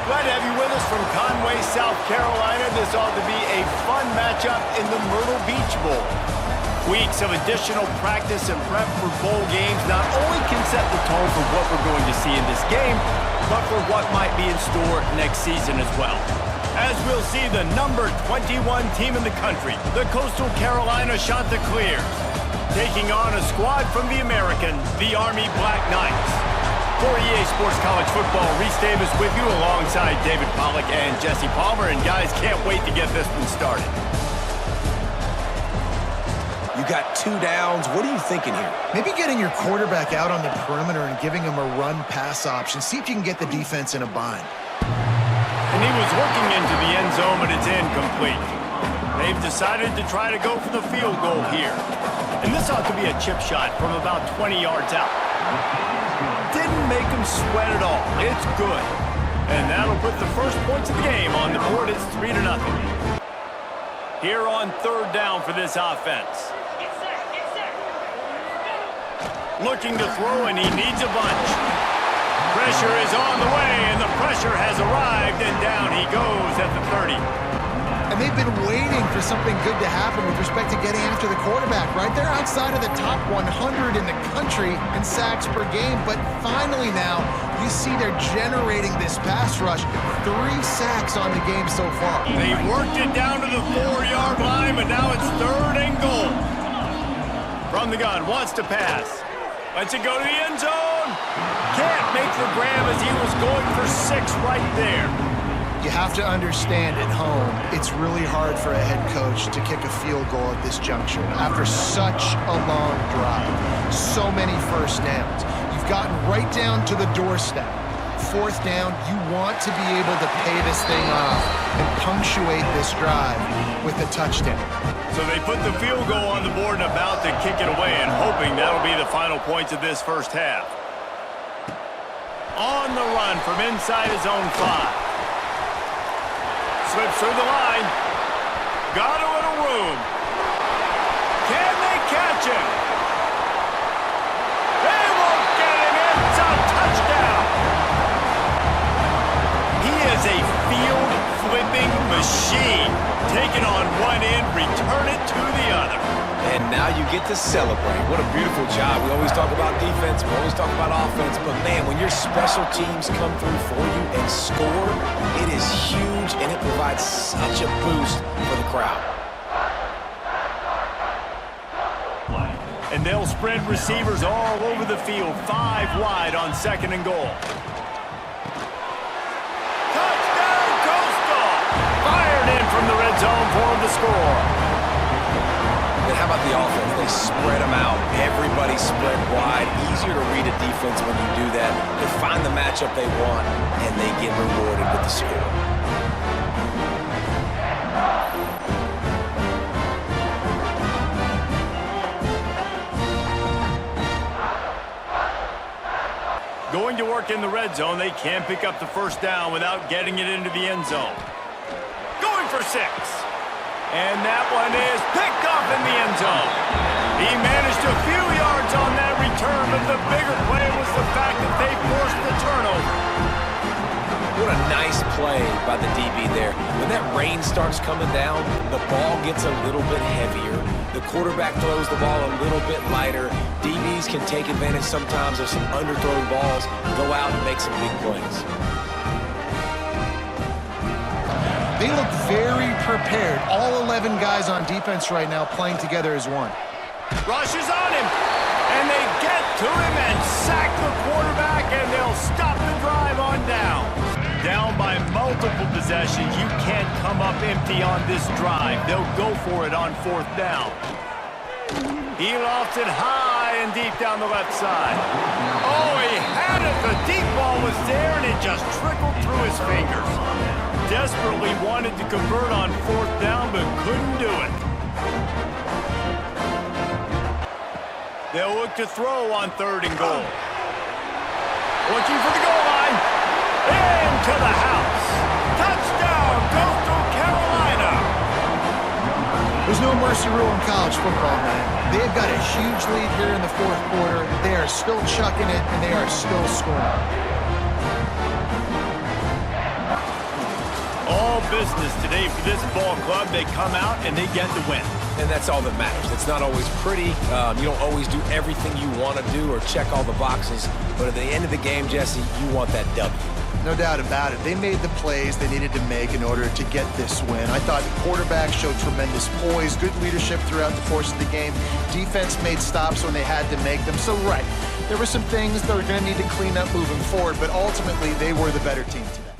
Glad to have you with us from Conway, South Carolina. This ought to be a fun matchup in the Myrtle Beach Bowl. Weeks of additional practice and prep for bowl games not only can set the tone for what we're going to see in this game, but for what might be in store next season as well. As we'll see the number 21 team in the country, the Coastal Carolina Chanticleers, taking on a squad from the American, the Army Black Knights. For EA Sports College Football, Reese Davis with you alongside David Pollack and Jesse Palmer. And guys, can't wait to get this one started. You got 2 downs. What are you thinking here? Maybe getting your quarterback out on the perimeter and giving him a run-pass option. See if you can get the defense in a bind. And he was looking into the end zone, but it's incomplete. They've decided to try to go for the field goal here. And this ought to be a chip shot from about 20 yards out. Didn't make him sweat at all. It's good. And that'll put the first points of the game on the board. It's 3-0. Here on 3rd down for this offense. Looking to throw, and he needs a bunch. Pressure is on the way, and the pressure has arrived, and down he goes at the 30. And they've been waiting for something good to happen with respect to getting after the quarterback, right? They're outside of the top 100 in the country in sacks per game, but finally now you see they're generating this pass rush. 3 sacks on the game so far. They worked it down to the 4-yard line, but now it's 3rd and goal. From the gun, wants to pass. Lets it go to the end zone. Can't make the grab as he was going for 6 right there. You have to understand at home, it's really hard for a head coach to kick a field goal at this juncture. After such a long drive, so many first downs. You've gotten right down to the doorstep. 4th down, you want to be able to pay this thing off and punctuate this drive with a touchdown. So they put the field goal on the board and about to kick it away, and hoping that'll be the final points of this first half. On the run from inside his own 5. Slips through the line. Got a little room. Can they catch him? They won't get him. It's a touchdown. He is a field-flipping machine. Taking on one end, return it to the other. And now you get to celebrate. What a beautiful job. We always talk about defense, we always talk about offense, but man, when your special teams come through for you and score, it is huge, and it provides such a boost for the crowd. And they'll spread receivers all over the field, 5 wide on 2nd and goal. Touchdown, Coastal! Fired in from the red zone for the score. And how about the offense? They spread them out. Everybody spread wide. Easier to read a defense when you do that. They find the matchup they want, and they get rewarded with the score. Going to work in the red zone. They can't pick up the 1st down without getting it into the end zone. Going for 6. And that one is picked off in the end zone. He managed a few yards on that return, but the bigger play was the fact that they forced the turnover. What a nice play by the DB there. When that rain starts coming down, the ball gets a little bit heavier. The quarterback throws the ball a little bit lighter. DBs can take advantage sometimes of some underthrown balls, go out and make some big plays. They look very prepared. All 11 guys on defense right now playing together as one. Rush is on him, and they get to him and sack the quarterback, and they'll stop the drive on down. Down by multiple possessions, you can't come up empty on this drive. They'll go for it on 4th down. He lofts it high and deep down the left side. Oh, he had it. The deep ball was there, and it just trickled through his fingers. Desperately wanted to convert on 4th down, but couldn't do it. They'll look to throw on 3rd and goal. Looking for the goal line. Into the house. Touchdown, Coastal Carolina. There's no mercy rule in college football, man. They've got a huge lead here in the 4th quarter. They are still chucking it, and they are still scoring. business today for this ball club. They come out and they get the win. And that's all that matters. It's not always pretty. You don't always do everything you want to do or check all the boxes. But at the end of the game, Jesse, you want that W. No doubt about it. They made the plays they needed to make in order to get this win. I thought the quarterback showed tremendous poise, good leadership throughout the course of the game. Defense made stops when they had to make them. So, right, there were some things that we're going to need to clean up moving forward, but ultimately they were the better team today.